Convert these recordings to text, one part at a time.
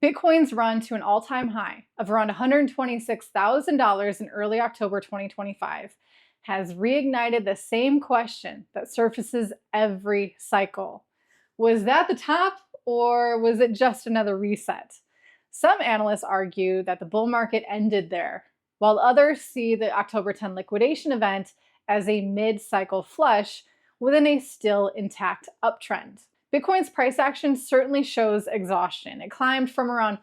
Bitcoin's run to an all-time high of around $126,000 in early October 2025 has reignited the same question that surfaces every cycle. Was that the top, or was it just another reset? Some analysts argue that the bull market ended there, while others see the October 10 liquidation event as a mid-cycle flush within a still intact uptrend. Bitcoin's price action certainly shows exhaustion. It climbed from around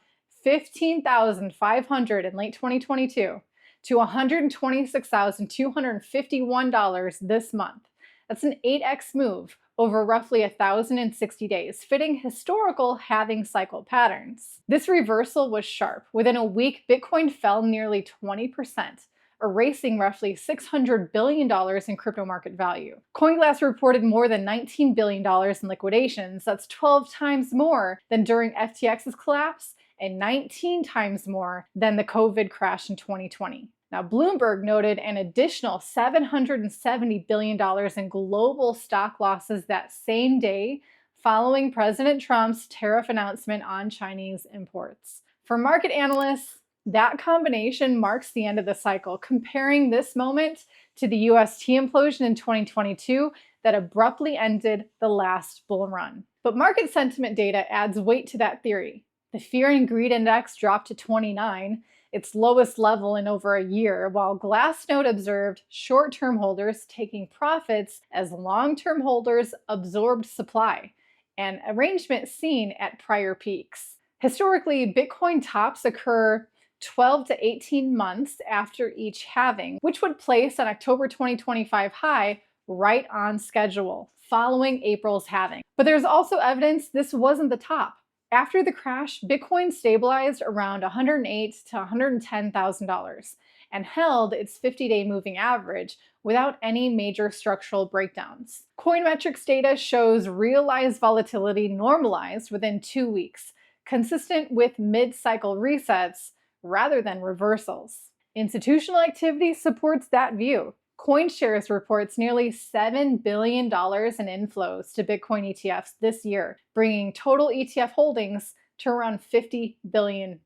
$15,500 in late 2022 to $126,251 this month. That's an 8x move over roughly 1,060 days, fitting historical halving cycle patterns. This reversal was sharp. Within a week, Bitcoin fell nearly 20%, erasing roughly $600 billion in crypto market value. CoinGlass reported more than $19 billion in liquidations. That's 12 times more than during FTX's collapse and 19 times more than the COVID crash in 2020. Now, Bloomberg noted an additional $770 billion in global stock losses that same day following President Trump's tariff announcement on Chinese imports. For market analysts, that combination marks the end of the cycle, comparing this moment to the UST implosion in 2022 that abruptly ended the last bull run. But market sentiment data adds weight to that theory. The Fear and Greed Index dropped to 29, its lowest level in over a year, while Glassnode observed short-term holders taking profits as long-term holders absorbed supply, an arrangement seen at prior peaks. Historically, Bitcoin tops occur 12 to 18 months after each halving, which would place an October 2025 high right on schedule, following April's halving. But there's also evidence this wasn't the top. After the crash, Bitcoin stabilized around $108,000 to $110,000 and held its 50-day moving average without any major structural breakdowns. Coinmetrics data shows realized volatility normalized within 2 weeks, consistent with mid-cycle resets rather than reversals. Institutional activity supports that view. CoinShares reports nearly $7 billion in inflows to Bitcoin ETFs this year, bringing total ETF holdings to around $50 billion.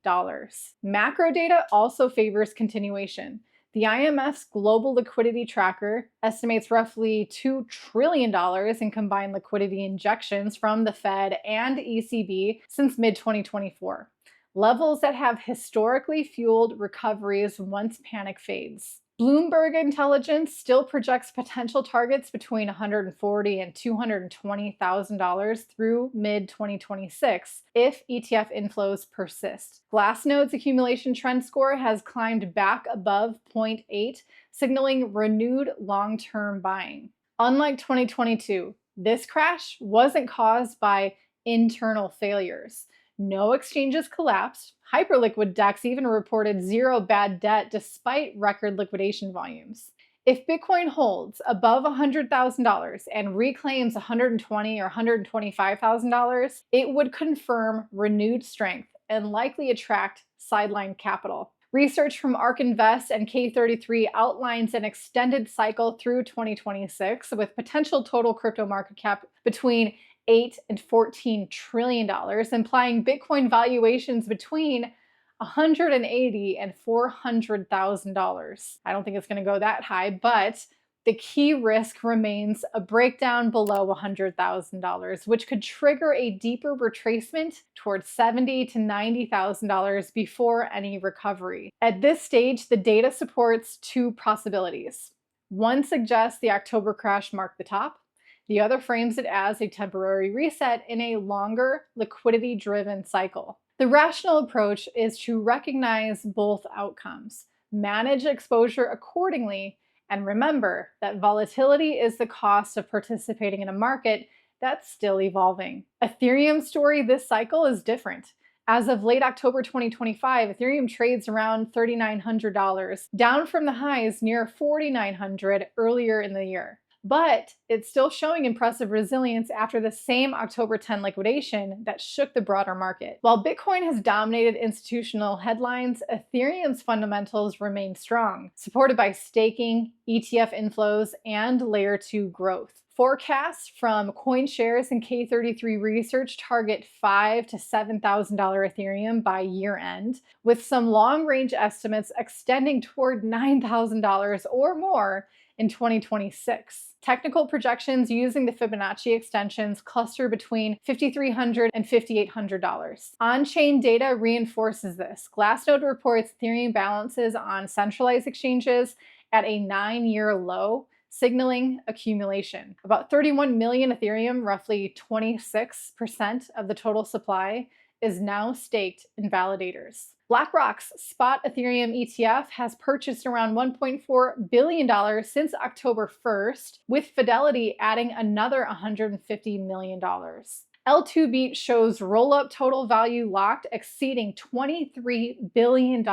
Macro data also favors continuation. The IMF's Global Liquidity Tracker estimates roughly $2 trillion in combined liquidity injections from the Fed and ECB since mid-2024, levels that have historically fueled recoveries once panic fades. Bloomberg Intelligence still projects potential targets between $140,000 and $220,000 through mid-2026 if ETF inflows persist. Glassnode's accumulation trend score has climbed back above 0.8, signaling renewed long-term buying. Unlike 2022, this crash wasn't caused by internal failures. No exchanges collapsed. Hyperliquid DEX even reported zero bad debt despite record liquidation volumes. If Bitcoin holds above $100,000 and reclaims $120,000 or $125,000, it would confirm renewed strength and likely attract sideline capital. Research from ARK Invest and K33 outlines an extended cycle through 2026 with potential total crypto market cap between $8 and $14 trillion, implying Bitcoin valuations between $180,000 and $400,000. I don't think it's going to go that high, but the key risk remains a breakdown below $100,000, which could trigger a deeper retracement towards $70,000 to $90,000 before any recovery. At this stage, the data supports two possibilities. One suggests the October crash marked the top. The other frames it as a temporary reset in a longer, liquidity-driven cycle. The rational approach is to recognize both outcomes, manage exposure accordingly, and remember that volatility is the cost of participating in a market that's still evolving. Ethereum's story this cycle is different. As of late October 2025, Ethereum trades around $3,900, down from the highs near $4,900 earlier in the year. but it's still showing impressive resilience after the same October 10 liquidation that shook the broader market. While Bitcoin has dominated institutional headlines, Ethereum's fundamentals remain strong, supported by staking, ETF inflows, and layer 2 growth. Forecasts from CoinShares and K33 Research target $5,000 to $7,000 Ethereum by year end, with some long-range estimates extending toward $9,000 or more in 2026. Technical projections using the Fibonacci extensions cluster between $5,300 and $5,800. On-chain data reinforces this. Glassnode reports Ethereum balances on centralized exchanges at a 9-year low, signaling accumulation. About 31 million Ethereum, roughly 26% of the total supply, is now staked in validators. BlackRock's spot Ethereum ETF has purchased around $1.4 billion since October 1st, with Fidelity adding another $150 million. L2Beat shows roll-up total value locked exceeding $23 billion,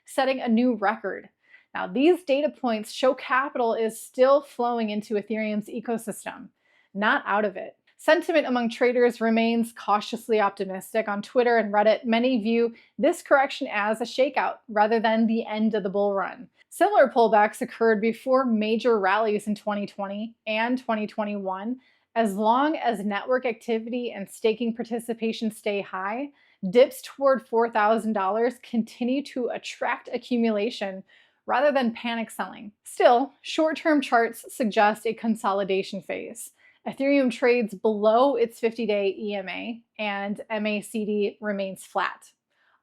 setting a new record. Now, these data points show capital is still flowing into Ethereum's ecosystem, not out of it. Sentiment among traders remains cautiously optimistic. On Twitter and Reddit, many view this correction as a shakeout rather than the end of the bull run. Similar pullbacks occurred before major rallies in 2020 and 2021. As long as network activity and staking participation stay high, dips toward $4,000 continue to attract accumulation rather than panic selling. Still, short-term charts suggest a consolidation phase. Ethereum trades below its 50-day EMA, and MACD remains flat.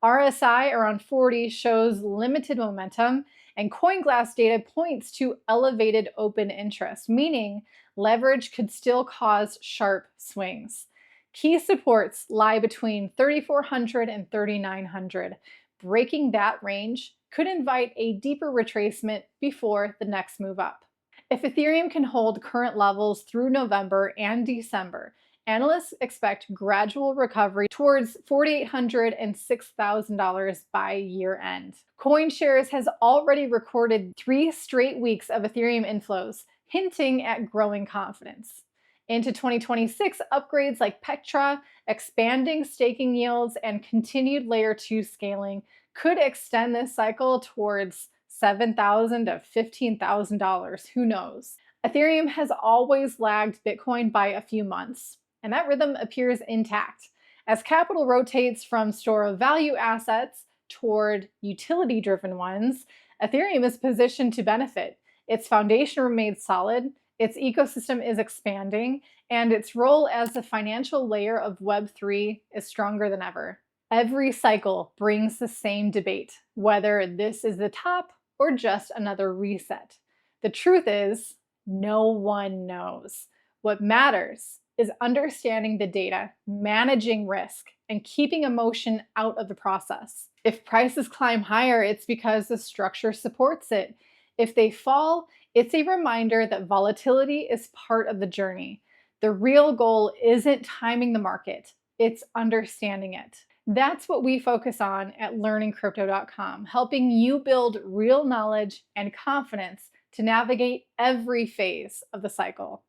RSI around 40 shows limited momentum, and CoinGlass data points to elevated open interest, meaning leverage could still cause sharp swings. Key supports lie between 3,400 and 3,900. Breaking that range could invite a deeper retracement before the next move up. If Ethereum can hold current levels through November and December, analysts expect gradual recovery towards $4,800 and $6,000 by year end. CoinShares has already recorded 3 straight weeks of Ethereum inflows, hinting at growing confidence. Into 2026, upgrades like Petra, expanding staking yields, and continued layer 2 scaling could extend this cycle towards $7,000 to $15,000, who knows? Ethereum has always lagged Bitcoin by a few months, and that rhythm appears intact. As capital rotates from store of value assets toward utility-driven ones, Ethereum is positioned to benefit. Its foundation remains solid, its ecosystem is expanding, and its role as the financial layer of Web3 is stronger than ever. Every cycle brings the same debate, whether this is the top or just another reset. The truth is, no one knows. What matters is understanding the data, managing risk, and keeping emotion out of the process. If prices climb higher, it's because the structure supports it. If they fall, it's a reminder that volatility is part of the journey. The real goal isn't timing the market, it's understanding it. That's what we focus on at learningcrypto.com, helping you build real knowledge and confidence to navigate every phase of the cycle.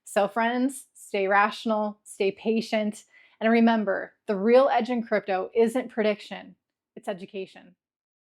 So friends, stay rational, stay patient, and remember, the real edge in crypto isn't prediction, it's education.